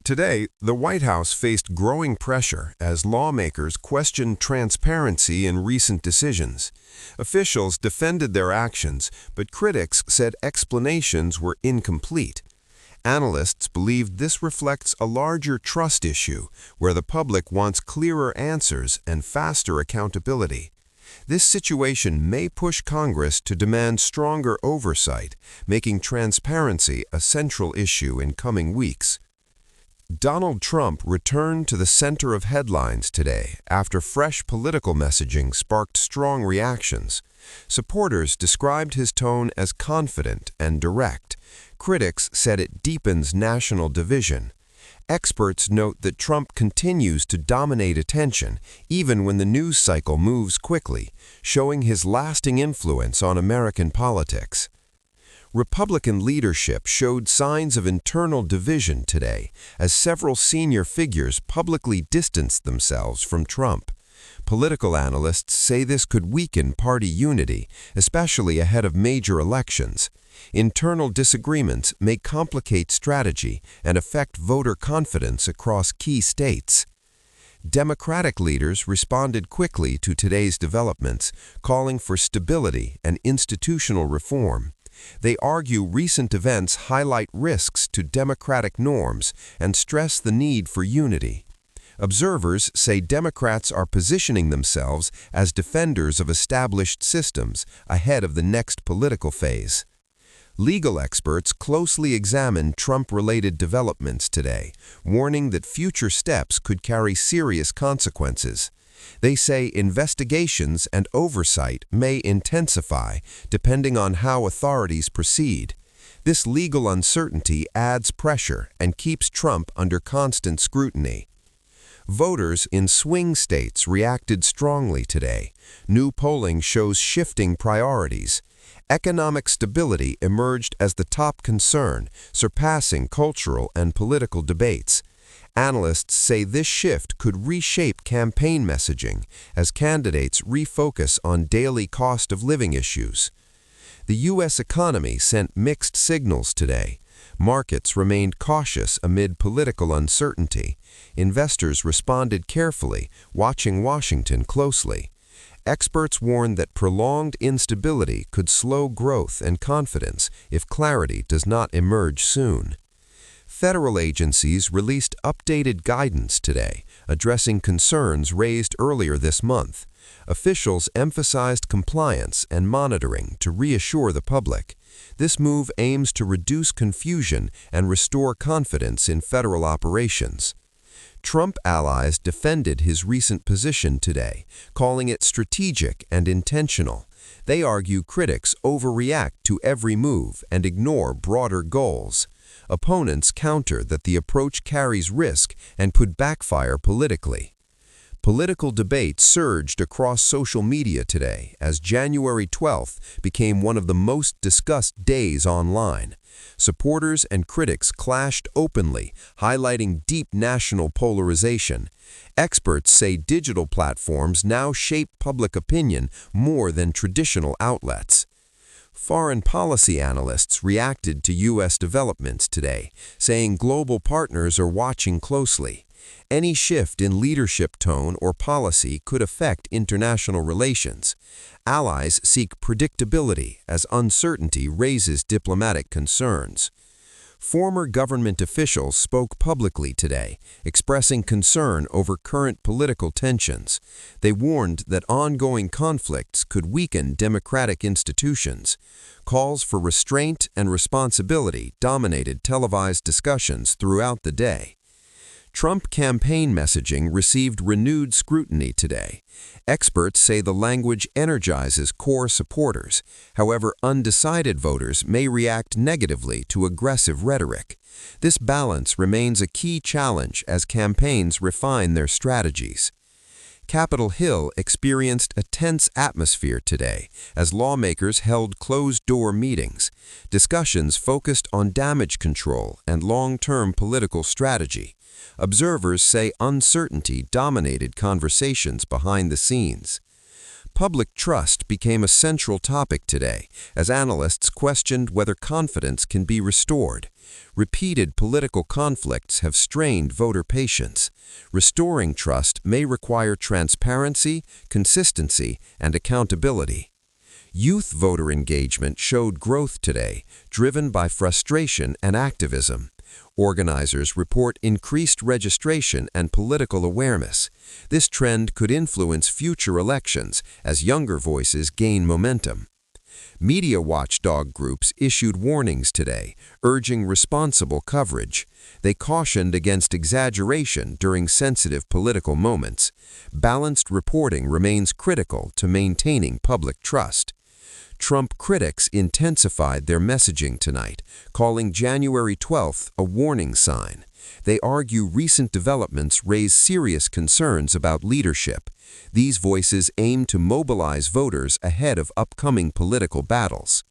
Today, the White House faced growing pressure as lawmakers questioned transparency in recent decisions. Officials defended their actions, but critics said explanations were incomplete. Analysts believed this reflects a larger trust issue, where the public wants clearer answers and faster accountability. This situation may push Congress to demand stronger oversight, making transparency a central issue in coming weeks. Donald Trump returned to the center of headlines today after fresh political messaging sparked strong reactions. Supporters described his tone as confident and direct. Critics said it deepens national division. Experts note that Trump continues to dominate attention even when the news cycle moves quickly, showing his lasting influence on American politics. Republican leadership showed signs of internal division today as several senior figures publicly distanced themselves from Trump. Political analysts say this could weaken party unity, especially ahead of major elections. Internal disagreements may complicate strategy and affect voter confidence across key states. Democratic leaders responded quickly to today's developments, calling for stability and institutional reform. They argue recent events highlight risks to democratic norms and stress the need for unity. Observers say Democrats are positioning themselves as defenders of established systems ahead of the next political phase. Legal experts closely examine Trump-related developments today, warning that future steps could carry serious consequences. They say investigations and oversight may intensify depending on how authorities proceed. This legal uncertainty adds pressure and keeps Trump under constant scrutiny. Voters in swing states reacted strongly today. New polling shows shifting priorities. Economic stability emerged as the top concern, surpassing cultural and political debates. Analysts say this shift could reshape campaign messaging as candidates refocus on daily cost of living issues. The U.S. economy sent mixed signals today. Markets remained cautious amid political uncertainty. Investors responded carefully, watching Washington closely. Experts warned that prolonged instability could slow growth and confidence if clarity does not emerge soon. Federal agencies released updated guidance today, addressing concerns raised earlier this month. Officials emphasized compliance and monitoring to reassure the public. This move aims to reduce confusion and restore confidence in federal operations. Trump allies defended his recent position today, calling it strategic and intentional. They argue critics overreact to every move and ignore broader goals. Opponents counter that the approach carries risk and could backfire politically. Political debate surged across social media today as January 12th became one of the most discussed days online. Supporters and critics clashed openly, highlighting deep national polarization. Experts say digital platforms now shape public opinion more than traditional outlets. Foreign policy analysts reacted to U.S. developments today, saying global partners are watching closely. Any shift in leadership tone or policy could affect international relations. Allies seek predictability as uncertainty raises diplomatic concerns. Former government officials spoke publicly today, expressing concern over current political tensions. They warned that ongoing conflicts could weaken democratic institutions. Calls for restraint and responsibility dominated televised discussions throughout the day. Trump campaign messaging received renewed scrutiny today. Experts say the language energizes core supporters. However, undecided voters may react negatively to aggressive rhetoric. This balance remains a key challenge as campaigns refine their strategies. Capitol Hill experienced a tense atmosphere today as lawmakers held closed-door meetings. Discussions focused on damage control and long-term political strategy. Observers say uncertainty dominated conversations behind the scenes. Public trust became a central topic today, as analysts questioned whether confidence can be restored. Repeated political conflicts have strained voter patience. Restoring trust may require transparency, consistency, and accountability. Youth voter engagement showed growth today, driven by frustration and activism. Organizers report increased registration and political awareness. This trend could influence future elections as younger voices gain momentum. Media watchdog groups issued warnings today, urging responsible coverage. They cautioned against exaggeration during sensitive political moments. Balanced reporting remains critical to maintaining public trust. Trump critics intensified their messaging tonight, calling January 12th a warning sign. They argue recent developments raise serious concerns about leadership. These voices aim to mobilize voters ahead of upcoming political battles.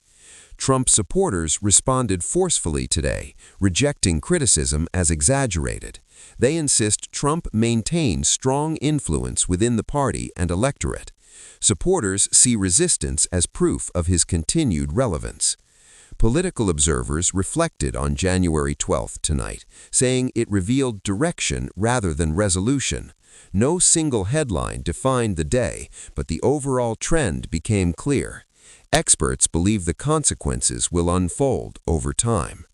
Trump supporters responded forcefully today, rejecting criticism as exaggerated. They insist Trump maintain strong influence within the party and electorate. Supporters see resistance as proof of his continued relevance. Political observers reflected on January 12th tonight, saying it revealed direction rather than resolution. No single headline defined the day, but the overall trend became clear. Experts believe the consequences will unfold over time.